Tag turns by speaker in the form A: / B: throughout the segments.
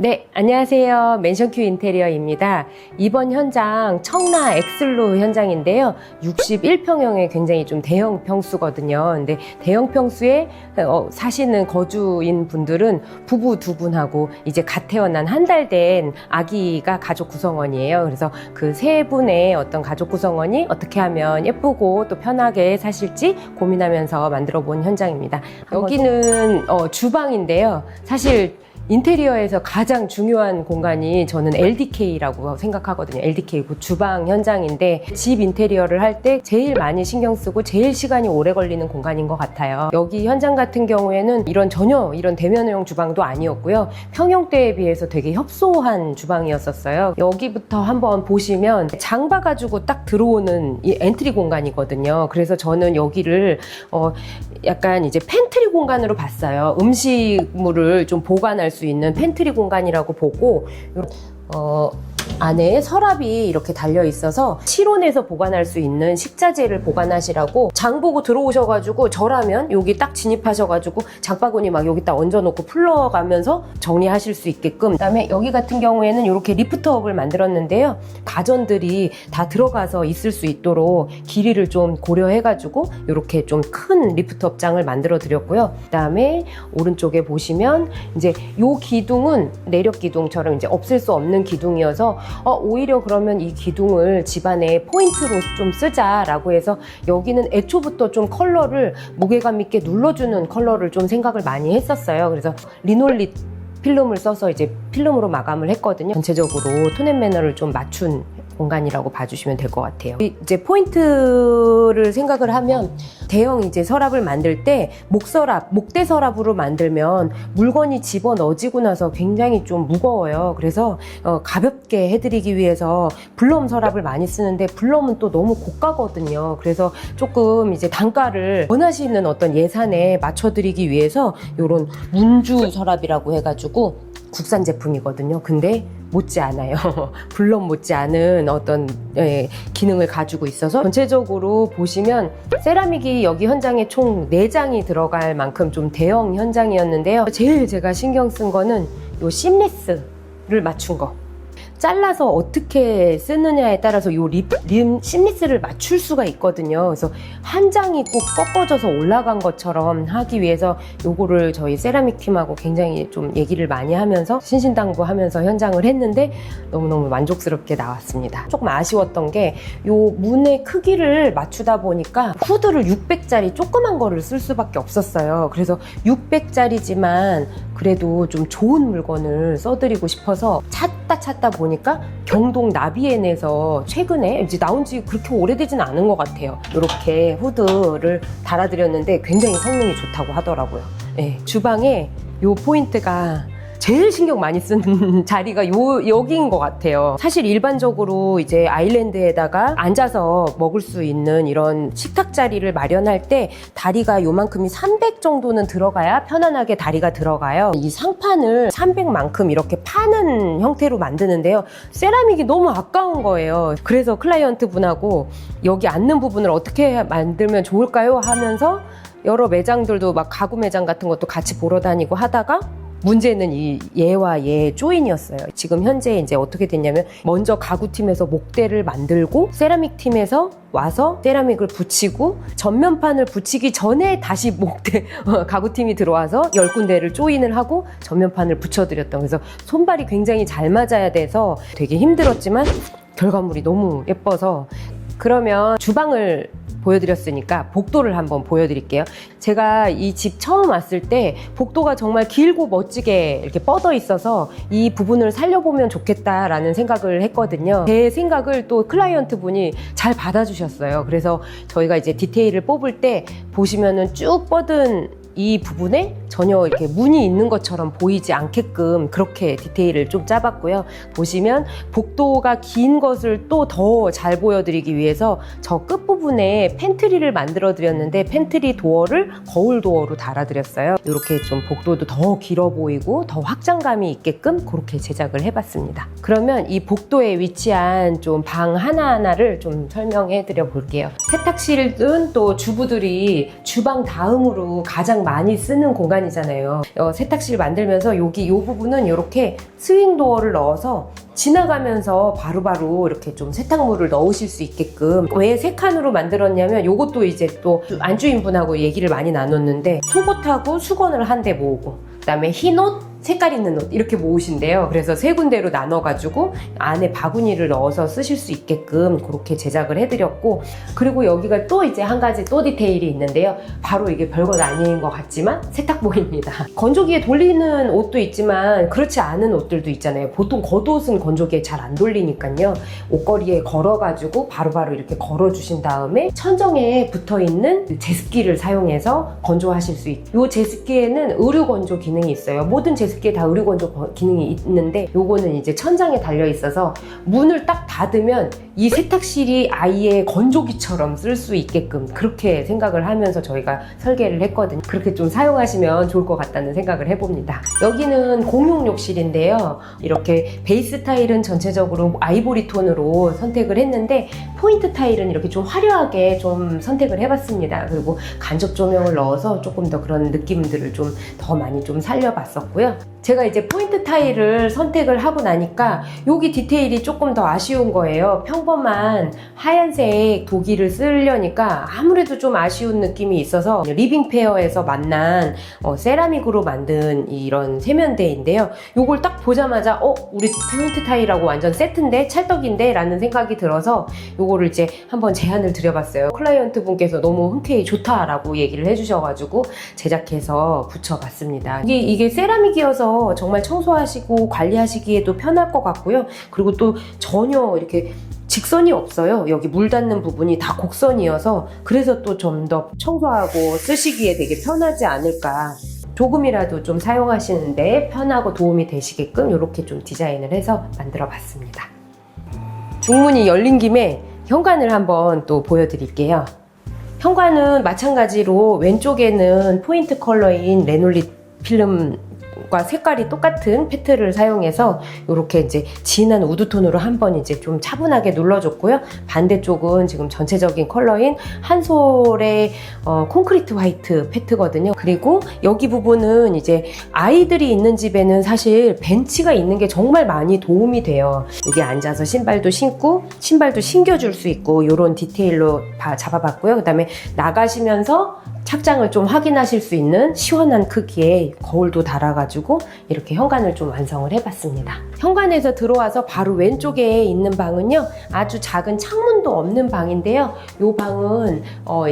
A: 네, 안녕하세요. 맨션큐 인테리어입니다. 이번 현장 청라 엑슬로 현장인데요. 61평형의 굉장히 좀 대형 평수거든요. 근데 대형 평수에 사시는 거주인 분들은 부부 두 분하고 이제 갓 태어난 한 달 된 아기가 가족 구성원이에요. 그래서 그 세 분의 어떤 가족 구성원이 어떻게 하면 예쁘고 또 편하게 사실지 고민하면서 만들어 본 현장입니다. 여기는 주방인데요. 사실 인테리어에서 가장 중요한 공간이 저는 LDK라고 생각하거든요. LDK, 그 주방 현장인데 집 인테리어를 할 때 제일 많이 신경 쓰고 제일 시간이 오래 걸리는 공간인 것 같아요. 여기 현장 같은 경우에는 전혀 이런 대면형 주방도 아니었고요. 평형대에 비해서 되게 협소한 주방이었었어요. 여기부터 한번 보시면 장 봐가지고 딱 들어오는 이 엔트리 공간이거든요. 그래서 저는 여기를 약간 이제 팬트리 공간으로 봤어요. 음식물을 좀 보관할 수 있는 팬트리 공간이라고 보고 안에 서랍이 이렇게 달려 있어서 실온에서 보관할 수 있는 식자재를 보관하시라고 장 보고 들어오셔가지고 저라면 여기 딱 진입하셔가지고 장바구니 막 여기 딱 얹어놓고 풀러가면서 정리하실 수 있게끔. 그다음에 여기 같은 경우에는 이렇게 리프트업을 만들었는데요. 가전들이 다 들어가서 있을 수 있도록 길이를 좀 고려해가지고 이렇게 좀 큰 리프트업장을 만들어 드렸고요. 그다음에 오른쪽에 보시면 이제 요 기둥은 내력 기둥처럼 이제 없앨 수 없는 기둥이어서 오히려 그러면 이 기둥을 집안에 포인트로 좀 쓰자라고 해서 여기는 애초부터 좀 컬러를 무게감 있게 눌러주는 컬러를 좀 생각을 많이 했었어요. 그래서 리놀릿 필름을 써서 이제 필름으로 마감을 했거든요. 전체적으로 톤앤매너를 좀 맞춘 공간이라고 봐주시면 될 것 같아요. 이제 포인트를 생각을 하면 대형 이제 서랍을 만들 때 목대 서랍으로 만들면 물건이 집어 넣어지고 나서 굉장히 좀 무거워요. 그래서 가볍게 해드리기 위해서 블럼 서랍을 많이 쓰는데 블럼은 또 너무 고가거든요. 그래서 조금 이제 단가를 원하시는 어떤 예산에 맞춰드리기 위해서 이런 문주 서랍이라고 해가지고 국산 제품이거든요. 근데 못지 않아요. 블럼 못지 않은 어떤 기능을 가지고 있어서 전체적으로 보시면 세라믹이 여기 현장에 총 4장이 들어갈 만큼 좀 대형 현장이었는데요. 제일 제가 신경 쓴 거는 요 심리스를 맞춘 거. 잘라서 어떻게 쓰느냐에 따라서 요 심리스를 맞출 수가 있거든요. 그래서 한 장이 꼭 꺾어져서 올라간 것처럼 하기 위해서 요거를 저희 세라믹 팀하고 굉장히 좀 얘기를 많이 하면서 신신당부하면서 현장을 했는데 너무너무 만족스럽게 나왔습니다. 조금 아쉬웠던 게 요 문의 크기를 맞추다 보니까 후드를 600짜리 조그만 거를 쓸 수밖에 없었어요. 그래서 600짜리지만 그래도 좀 좋은 물건을 써드리고 싶어서 찾다 보니까 경동 나비엔에서 최근에 이제 나온 지 그렇게 오래되진 않은 것 같아요. 이렇게 후드를 달아드렸는데 굉장히 성능이 좋다고 하더라고요. 네, 주방에 요 포인트가 제일 신경 많이 쓰는 자리가 여기인 것 같아요. 사실 일반적으로 이제 아일랜드에다가 앉아서 먹을 수 있는 이런 식탁 자리를 마련할 때 다리가 요만큼이 300 정도는 들어가야 편안하게 다리가 들어가요. 이 상판을 300만큼 이렇게 파는 형태로 만드는데요. 세라믹이 너무 아까운 거예요. 그래서 클라이언트 분하고 여기 앉는 부분을 어떻게 만들면 좋을까요? 하면서 여러 매장들도 막 가구 매장 같은 것도 같이 보러 다니고 하다가 문제는 이 얘와 얘의 조인이었어요. 지금 현재 이제 어떻게 됐냐면 먼저 가구팀에서 목대를 만들고 세라믹 팀에서 와서 세라믹을 붙이고 전면판을 붙이기 전에 다시 가구팀이 들어와서 10군데를 조인을 하고 전면판을 붙여드렸던, 그래서 손발이 굉장히 잘 맞아야 돼서 되게 힘들었지만 결과물이 너무 예뻐서. 그러면 주방을 보여드렸으니까 복도를 한번 보여드릴게요. 제가 이 집 처음 왔을 때 복도가 정말 길고 멋지게 이렇게 뻗어 있어서 이 부분을 살려보면 좋겠다라는 생각을 했거든요. 제 생각을 또 클라이언트 분이 잘 받아주셨어요. 그래서 저희가 이제 디테일을 뽑을 때 보시면은 쭉 뻗은 이 부분에 전혀 이렇게 문이 있는 것처럼 보이지 않게끔 그렇게 디테일을 좀 짜봤고요. 보시면 복도가 긴 것을 또 더 잘 보여드리기 위해서 저 끝부분에 팬트리를 만들어 드렸는데 팬트리 도어를 거울 도어로 달아드렸어요. 이렇게 좀 복도도 더 길어 보이고 더 확장감이 있게끔 그렇게 제작을 해봤습니다. 그러면 이 복도에 위치한 좀 방 하나하나를 좀 설명해 드려 볼게요. 세탁실은 또 주부들이 주방 다음으로 가장 가장 많이 쓰는 공간이잖아요. 세탁실 만들면서 여기 이 부분은 이렇게 스윙 도어를 넣어서 지나가면서 바로바로 이렇게 좀 세탁물을 넣으실 수 있게끔. 왜 3칸으로 만들었냐면 요것도 이제 또 안주인분하고 얘기를 많이 나눴는데, 속옷하고 수건을 한 대 모으고, 그 다음에 흰옷, 색깔 있는 옷 이렇게 모으신대요. 그래서 3군데로 나눠가지고 안에 바구니를 넣어서 쓰실 수 있게끔 그렇게 제작을 해드렸고, 그리고 여기가 또 이제 한 가지 또 디테일이 있는데요. 바로 이게 별것 아닌 것 같지만 세탁봉입니다. 건조기에 돌리는 옷도 있지만 그렇지 않은 옷들도 있잖아요. 보통 겉옷은 건조기에 잘 안 돌리니까요. 옷걸이에 걸어가지고 바로바로 이렇게 걸어주신 다음에 천정에 붙어있는 제습기를 사용해서 건조하실 수 있고, 이 제습기에는 의류 건조 기능이 있어요. 모든 제습기에 다 의류 건조 기능이 있는데, 요거는 이제 천장에 달려 있어서 문을 딱 닫으면 이 세탁실이 아예 건조기처럼 쓸 수 있게끔 그렇게 생각을 하면서 저희가 설계를 했거든요. 그렇게 좀 사용하시면 좋을 것 같다는 생각을 해봅니다. 여기는 공용 욕실인데요. 이렇게 베이스 타일은 전체적으로 아이보리 톤으로 선택을 했는데, 포인트 타일은 이렇게 좀 화려하게 좀 선택을 해봤습니다. 그리고 간접 조명을 넣어서 조금 더 그런 느낌들을 좀 더 많이 좀 살려봤었고요. 제가 이제 포인트 타일을 선택을 하고 나니까 여기 디테일이 조금 더 아쉬운 거예요. 평범한 하얀색 도기를 쓰려니까 아무래도 좀 아쉬운 느낌이 있어서 리빙 페어에서 만난 세라믹으로 만든 이런 세면대인데요. 요걸 딱 보자마자 우리 포인트 타일하고 완전 세트인데, 찰떡인데 라는 생각이 들어서 요거를 이제 한번 제안을 드려봤어요. 클라이언트 분께서 너무 흔쾌히 좋다라고 얘기를 해주셔가지고 제작해서 붙여봤습니다. 이게 세라믹이어서 정말 청소하시고 관리하시기에도 편할 것 같고요. 그리고 또 전혀 이렇게 직선이 없어요. 여기 물 닿는 부분이 다 곡선이어서, 그래서 또 좀 더 청소하고 쓰시기에 되게 편하지 않을까. 조금이라도 좀 사용하시는데 편하고 도움이 되시게끔 이렇게 좀 디자인을 해서 만들어 봤습니다. 중문이 열린 김에 현관을 한번 또 보여드릴게요. 현관은 마찬가지로 왼쪽에는 포인트 컬러인 레놀릿 필름과 색깔이 똑같은 페트를 사용해서 이렇게 이제 진한 우드톤으로 한번 이제 좀 차분하게 눌러줬고요. 반대쪽은 지금 전체적인 컬러인 한솔의 콘크리트 화이트 페트거든요. 그리고 여기 부분은 이제 아이들이 있는 집에는 사실 벤치가 있는 게 정말 많이 도움이 돼요. 여기 앉아서 신발도 신고 신발도 신겨줄 수 있고, 이런 디테일로 잡아봤고요. 그 다음에 나가시면서 착장을 좀 확인하실 수 있는 시원한 크기의 거울도 달아가지고 이렇게 현관을 좀 완성을 해봤습니다. 현관에서 들어와서 바로 왼쪽에 있는 방은요, 아주 작은 창문도 없는 방인데요. 이 방은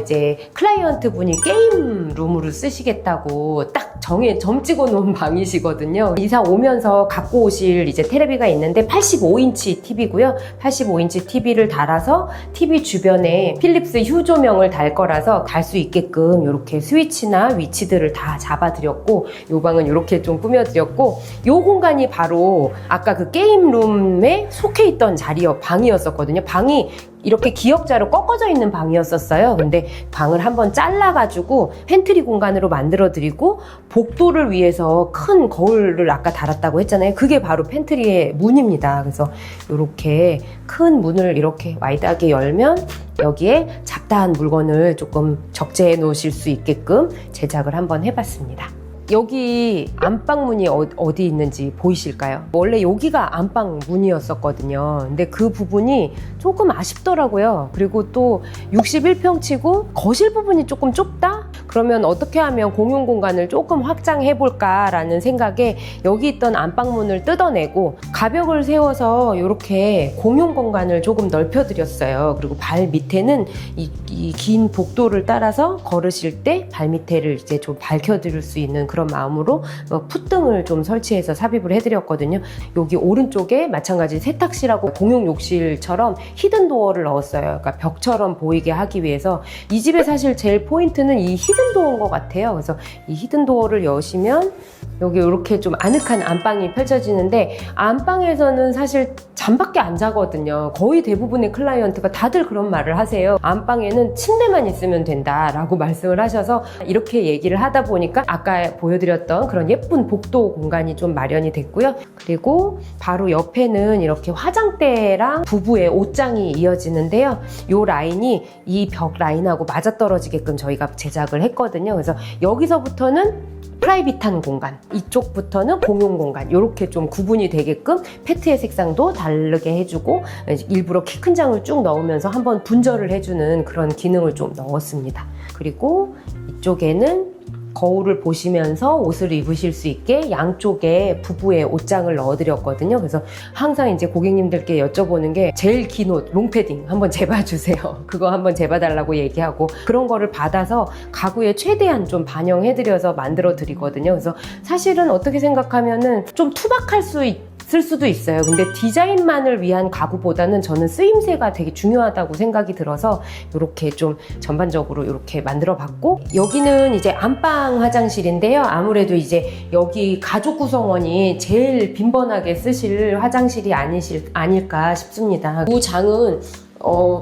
A: 이제 클라이언트 분이 게임 룸으로 쓰시겠다고 딱 점 찍어 놓은 방이시거든요. 이사 오면서 갖고 오실 이제 테레비가 있는데 85인치 TV고요. 85인치 TV를 달아서 TV 주변에 필립스 휴 조명을 달 거라서 달 수 있게끔 이렇게 스위치나 위치들을 다 잡아드렸고, 이 방은 이렇게 좀 꾸며드렸고, 이 공간이 바로 아까 그 게임룸에 속해 있던 방이었었거든요. 방이 이렇게 기역자로 꺾어져 있는 방이었었어요. 근데 방을 한번 잘라가지고 팬트리 공간으로 만들어드리고, 복도를 위해서 큰 거울을 아까 달았다고 했잖아요. 그게 바로 팬트리의 문입니다. 그래서 이렇게 큰 문을 이렇게 와이드하게 열면 여기에 잡다한 물건을 조금 적재해 놓으실 수 있게끔 제작을 한번 해봤습니다. 여기 안방문이 어디 있는지 보이실까요? 원래 여기가 안방 문이었었거든요. 근데 그 부분이 조금 아쉽더라고요. 그리고 또 61평치고 거실 부분이 조금 좁다? 그러면 어떻게 하면 공용 공간을 조금 확장해 볼까 라는 생각에 여기 있던 안방문을 뜯어내고 가벽을 세워서 이렇게 공용 공간을 조금 넓혀 드렸어요. 그리고 발 밑에는 이 긴 복도를 따라서 걸으실 때 발 밑에를 이제 좀 밝혀 드릴 수 있는 그런 마음으로 풋등을 좀 설치해서 삽입을 해드렸거든요. 여기 오른쪽에 마찬가지 세탁실하고 공용 욕실처럼 히든 도어를 넣었어요. 그러니까 벽처럼 보이게 하기 위해서. 이 집에 사실 제일 포인트는 이 히든 도어인 것 같아요. 그래서 이 히든 도어를 여시면 여기 이렇게 좀 아늑한 안방이 펼쳐지는데 안방에서는 사실 잠밖에 안 자거든요. 거의 대부분의 클라이언트가 다들 그런 말을 하세요. 안방에는 침대만 있으면 된다라고 말씀을 하셔서 이렇게 얘기를 하다 보니까 아까 보여드렸던 그런 예쁜 복도 공간이 좀 마련이 됐고요. 그리고 바로 옆에는 이렇게 화장대랑 부부의 옷장이 이어지는데요. 이 라인이 이 벽 라인하고 맞아떨어지게끔 저희가 제작을 했거든요. 그래서 여기서부터는 프라이빗한 공간, 이쪽부터는 공용 공간, 이렇게 좀 구분이 되게끔 페트의 색상도 다르게 해주고 일부러 키 큰 장을 쭉 넣으면서 한번 분절을 해주는 그런 기능을 좀 넣었습니다. 그리고 이쪽에는 거울을 보시면서 옷을 입으실 수 있게 양쪽에 부부의 옷장을 넣어드렸거든요. 그래서 항상 이제 고객님들께 여쭤보는 게 제일 긴 옷, 롱패딩 한번 재봐주세요. 그거 한번 재봐달라고 얘기하고 그런 거를 받아서 가구에 최대한 좀 반영해드려서 만들어 드리거든요. 그래서 사실은 어떻게 생각하면은 좀 투박할 쓸 수도 있어요. 근데 디자인만을 위한 가구보다는 저는 쓰임새가 되게 중요하다고 생각이 들어서 이렇게 좀 전반적으로 이렇게 만들어 봤고, 여기는 이제 안방 화장실인데요. 아무래도 이제 여기 가족 구성원이 제일 빈번하게 쓰실 화장실이 아닐까 싶습니다. 이 장은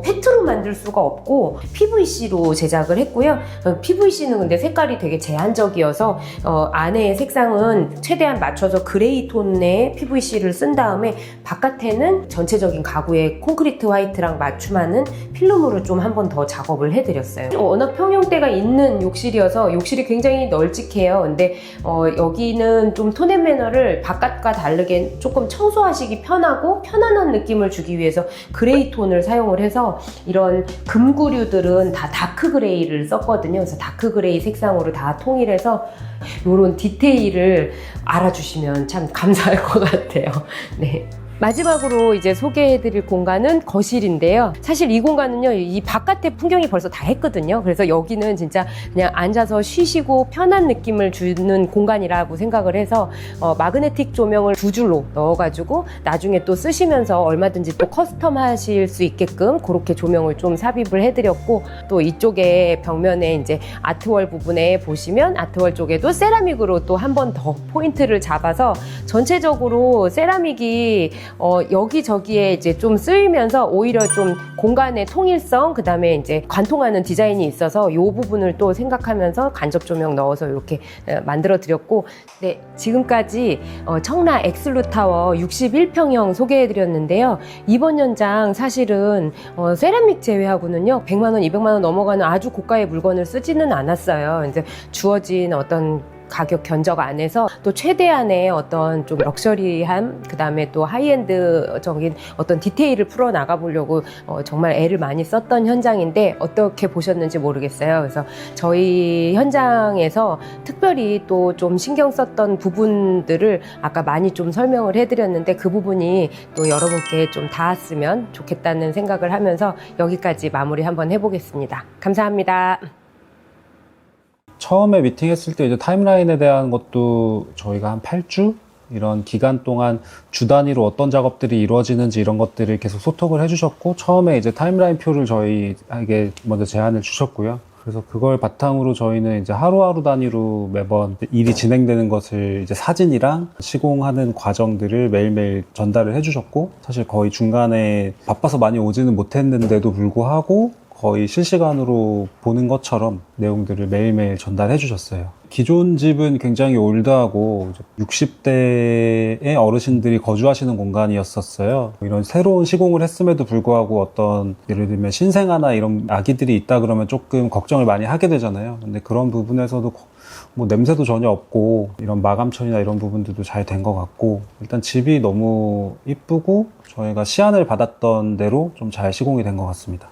A: 페트로 만들 수가 없고 PVC로 제작을 했고요. PVC는 근데 색깔이 되게 제한적이어서 안에 색상은 최대한 맞춰서 그레이 톤의 PVC를 쓴 다음에 바깥에는 전체적인 가구에 콘크리트 화이트랑 맞춤하는 필름으로 좀 한 번 더 작업을 해드렸어요. 워낙 평형대가 있는 욕실이어서 욕실이 굉장히 널찍해요. 근데 여기는 좀 톤앤 매너를 바깥과 다르게 조금 청소하시기 편하고 편안한 느낌을 주기 위해서 그레이 톤을 사용을 해서 이런 금구류들은 다 다크 그레이를 썼거든요. 그래서 다크 그레이 색상으로 다 통일해서 이런 디테일을 알아주시면 참 감사할 것 같아요. 네. 마지막으로 이제 소개해드릴 공간은 거실인데요. 사실 이 공간은요, 이 바깥의 풍경이 벌써 다 했거든요. 그래서 여기는 진짜 그냥 앉아서 쉬시고 편한 느낌을 주는 공간이라고 생각을 해서 마그네틱 조명을 2줄로 넣어가지고 나중에 또 쓰시면서 얼마든지 또 커스텀 하실 수 있게끔 그렇게 조명을 좀 삽입을 해드렸고, 또 이쪽에 벽면에 이제 아트월 부분에 보시면 아트월 쪽에도 세라믹으로 또 한 번 더 포인트를 잡아서 전체적으로 세라믹이 여기저기에 이제 좀 쓰이면서 오히려 좀 공간의 통일성, 그 다음에 이제 관통하는 디자인이 있어서 이 부분을 또 생각하면서 간접 조명 넣어서 이렇게 만들어 드렸고, 네, 지금까지 청라 엑슬루타워 61평형 소개해 드렸는데요. 이번 연장 사실은 세라믹 제외하고는요 100만원, 200만원 넘어가는 아주 고가의 물건을 쓰지는 않았어요. 이제 주어진 어떤 가격 견적 안에서 또 최대한의 어떤 좀 럭셔리함, 그 다음에 또 하이엔드적인 어떤 디테일을 풀어 나가 보려고 정말 애를 많이 썼던 현장인데 어떻게 보셨는지 모르겠어요. 그래서 저희 현장에서 특별히 또 좀 신경 썼던 부분들을 아까 많이 좀 설명을 해드렸는데 그 부분이 또 여러분께 좀 닿았으면 좋겠다는 생각을 하면서 여기까지 마무리 한번 해보겠습니다. 감사합니다.
B: 처음에 미팅했을 때 이제 타임라인에 대한 것도 저희가 한 8주? 이런 기간 동안 주 단위로 어떤 작업들이 이루어지는지 이런 것들을 계속 소통을 해주셨고, 처음에 이제 타임라인 표를 저희에게 먼저 제안을 주셨고요. 그래서 그걸 바탕으로 저희는 이제 하루하루 단위로 매번 일이 진행되는 것을 이제 사진이랑 시공하는 과정들을 매일매일 전달을 해주셨고, 사실 거의 중간에 바빠서 많이 오지는 못했는데도 불구하고 거의 실시간으로 보는 것처럼 내용들을 매일매일 전달해 주셨어요. 기존 집은 굉장히 올드하고 60대의 어르신들이 거주하시는 공간이었었어요. 이런 새로운 시공을 했음에도 불구하고 어떤 예를 들면 신생아나 이런 아기들이 있다 그러면 조금 걱정을 많이 하게 되잖아요. 근데 그런 부분에서도 뭐 냄새도 전혀 없고 이런 마감 처리나 이런 부분들도 잘 된 것 같고, 일단 집이 너무 이쁘고 저희가 시안을 받았던 대로 좀 잘 시공이 된 것 같습니다.